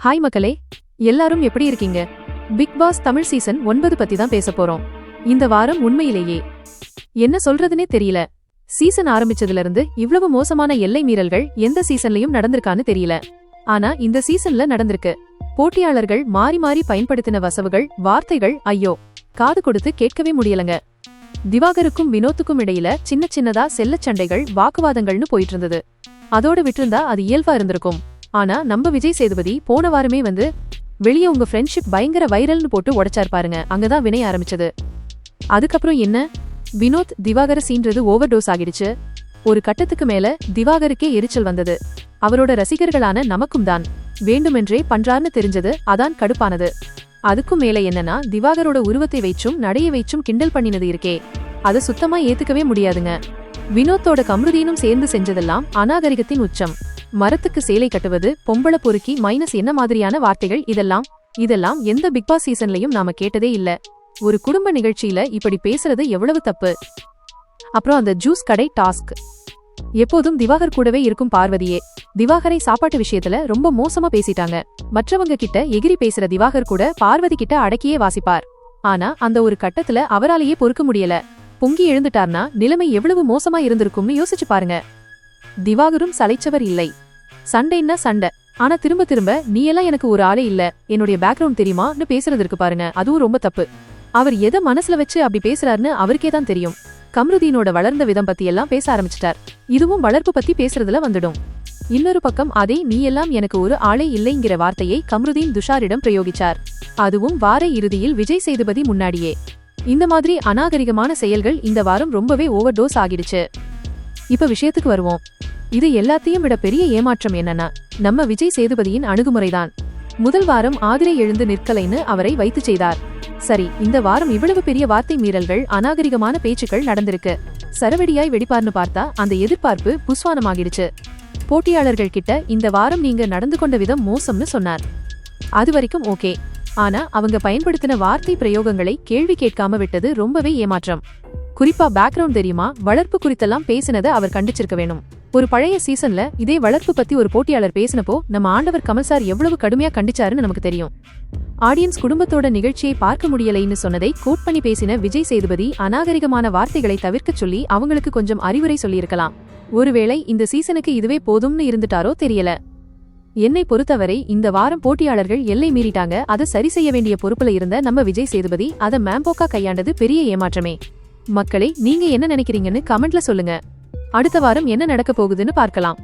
Hi மக்களே, எல்லாரும் எப்படி இருக்கீங்க? பிக் பாஸ் தமிழ் சீசன் 9 பத்தி தான் பேச போறோம். இந்த வாரம் உண்மையிலேயே என்ன சொல்றதுனே தெரியல. சீசன் ஆரம்பிச்சதுல இருந்து இவ்வளவு மோசமான எல்லை மீறல்கள் எந்த சீசன்லயும் நடந்திருக்கான்னு தெரியல. ஆனா இந்த சீசன்ல நடந்திருக்கு. போட்டியாளர்கள் மாறி மாறி பயன்படுத்தின வசவுகள், வார்த்தைகள் ஐயோ காது கொடுத்து கேட்கவே முடியலங்க. திவாகருக்கும் வினோத்துக்கும் இடையில சின்ன சின்னதா செல்லச் சண்டைகள், வாக்குவாதங்கள்னு போயிட்டு இருந்தது. அதோட விட்டிருந்தா அது இயல்பா இருந்திருக்கும். ஆனா நம்ம விஜய் சேதுபதி போன வாரமே வந்து வெளியே உங்க ஃப்ரெண்ட்ஷிப் பயங்கர வைரல்னு போட்டு உடைச்சார் பாருங்க. அங்கதான் வினை ஆரம்பிச்சது. அதுக்கப்புறம் என்ன, வினோத் திவாகர சீன்றது ஓவர் டோஸ் ஆகிடுச்சு. ஒரு கட்டத்துக்கு மேல திவாகருக்கே எரிச்சல் வந்தது. அவரோட ரசிகர்களான நமக்கும் தான் வேண்டுமென்றே பண்றார்னு தெரிஞ்சது. அதான் கடுப்பானது. அதுக்கும் மேல என்னன்னா, திவாகரோட உருவத்தை வைச்சும் நடைய வைச்சும் கிண்டல் பண்ணினது இருக்கே, அதை சுத்தமா ஏத்துக்கவே முடியாதுங்க. வினோத்தோட கம்ருதீனும் சேர்ந்து செஞ்சதெல்லாம் அநாகரிகத்தின் உச்சம். மரத்துக்கு சேலை கட்டுவது, பொம்பள பொறுக்கி மைனஸ் என்ன மாதிரியான வார்த்தைகள் இதெல்லாம் எந்த பிக் பாஸ் சீசன்லயும் நாம கேட்டதே இல்ல. ஒரு குடும்ப நிகழ்ச்சியில இப்படி பேசுறது எவ்வளவு தப்பு. அப்புறம் அந்த ஜூஸ் கடை டாஸ்க். எப்போதும் திவாகர் கூடவே இருக்கும் பார்வதியே திவாகரை சாப்பாட்டு விஷயத்துல ரொம்ப மோசமா பேசிட்டாங்க. மற்றவங்க கிட்ட எகிரி பேசுற திவாகர் கூட பார்வதி கிட்ட அடக்கியே வாசிப்பார். ஆனா அந்த ஒரு கட்டத்துல அவராலேயே பொறுக்க முடியல. பொங்கி எழுந்துட்டார்னா நிலைமை எவ்வளவு மோசமா இருந்திருக்கும்னு யோசிச்சு பாருங்க. திவாகரும் சளைச்சவர் இல்லை. சண்டைன்னா சண்டை, ஆனா திரும்ப திரும்ப நீ எல்லாம் எனக்கு ஒரு ஆளே இல்ல, என்னுடைய பேக்ரவுண்ட் தெரியுமான்னு பேசுறது இருக்கு பாருங்க, அதுவும் ரொம்ப தப்பு. அவர் எதை மனசுல வச்சு அப்படி பேசுறாருன்னு அவருக்கே தான் தெரியும். கம்ருதீனோட வளர்ந்த விதம் பத்தி எல்லாம் பேச ஆரம்பிச்சிட்டார். இதுவும் வளர்ப்பு பத்தி பேசுறதுல வந்துடும். இன்னொரு பக்கம் அதே நீ எல்லாம் எனக்கு ஒரு ஆளே இல்லைங்கிற வார்த்தையை கம்ருதீன் துஷாரிடம் பிரயோகிச்சார். அதுவும் வார இறுதியில் விஜய் சேதுபதி முன்னாடியே. இந்த மாதிரி அநாகரிகமான செயல்கள் இந்த வாரம் ரொம்பவே ஓவர் டோஸ் ஆகிடுச்சு. இப்ப விஷயத்துக்கு வருவோம். இது எல்லாத்தையும் விட பெரிய ஏமாற்றம் என்னன்னா, நம்ம விஜய் சேதுபதியின் அணுகுமுறைதான். முதல் வாரம் ஆதிரை எழுந்து நிற்கலைன்னு அவரை வைத்து செய்தார். சரி, இந்த வாரம் இவ்வளவு பெரிய வார்த்தை மீறல்கள், அநாகரிகமான பேச்சுக்கள் நடந்திருக்கு. சரவெடியாய் வெடிப்பார்னு பார்த்தா அந்த எதிர்பார்ப்பு புஸ்வானமாகிடுச்சு. போட்டியாளர்கள் கிட்ட இந்த வாரம் நீங்க நடந்து கொண்ட விதம் மோசம்னு சொன்னார். அது வரைக்கும் ஓகே. ஆனா அவங்க பயன்படுத்தின வார்த்தை பிரயோகங்களை கேள்வி கேட்காம விட்டது ரொம்பவே ஏமாற்றம். குறிப்பா பேக்ரவுண்ட் தெரியுமா, வளர்ப்பு குறித்தெல்லாம் பேசினதை அவர் கண்டிச்சிருக்க வேணும். ஒரு பழைய சீசன்ல இதே வளர்ப்பு பத்தி ஒரு போட்டியாளர் பேசினப்போ நம்ம ஆண்டவர் கமல் சார் எவ்வளவு கடுமையா கண்டிச்சாருன்னு நமக்கு தெரியும். ஆடியன்ஸ் குடும்பத்தோட நிகழ்ச்சியை பார்க்க முடியலைன்னு சொன்னதை கோட் பண்ணி பேசின விஜய் சேதுபதி அநாகரிகமான வார்த்தைகளை தவிர்க்க சொல்லி அவங்களுக்கு கொஞ்சம் அறிவுரை சொல்லியிருக்கலாம். ஒருவேளை இந்த சீசனுக்கு இதுவே போதும்னு இருந்துட்டாரோ தெரியல. என்னை பொறுத்தவரை இந்த வாரம் போட்டியாளர்கள் எல்லை மீறிட்டாங்க. அதை சரி செய்ய வேண்டிய பொறுப்புல இருந்த நம்ம விஜய் சேதுபதி அதை மேம்போக்கா கையாண்டது பெரிய ஏமாற்றமே. மக்களே, நீங்க என்ன நினைக்கிறீங்கன்னு கமெண்ட்ல சொல்லுங்க. அடுத்த வாரம் என்ன நடக்க போகுதுன்னு பார்க்கலாம்.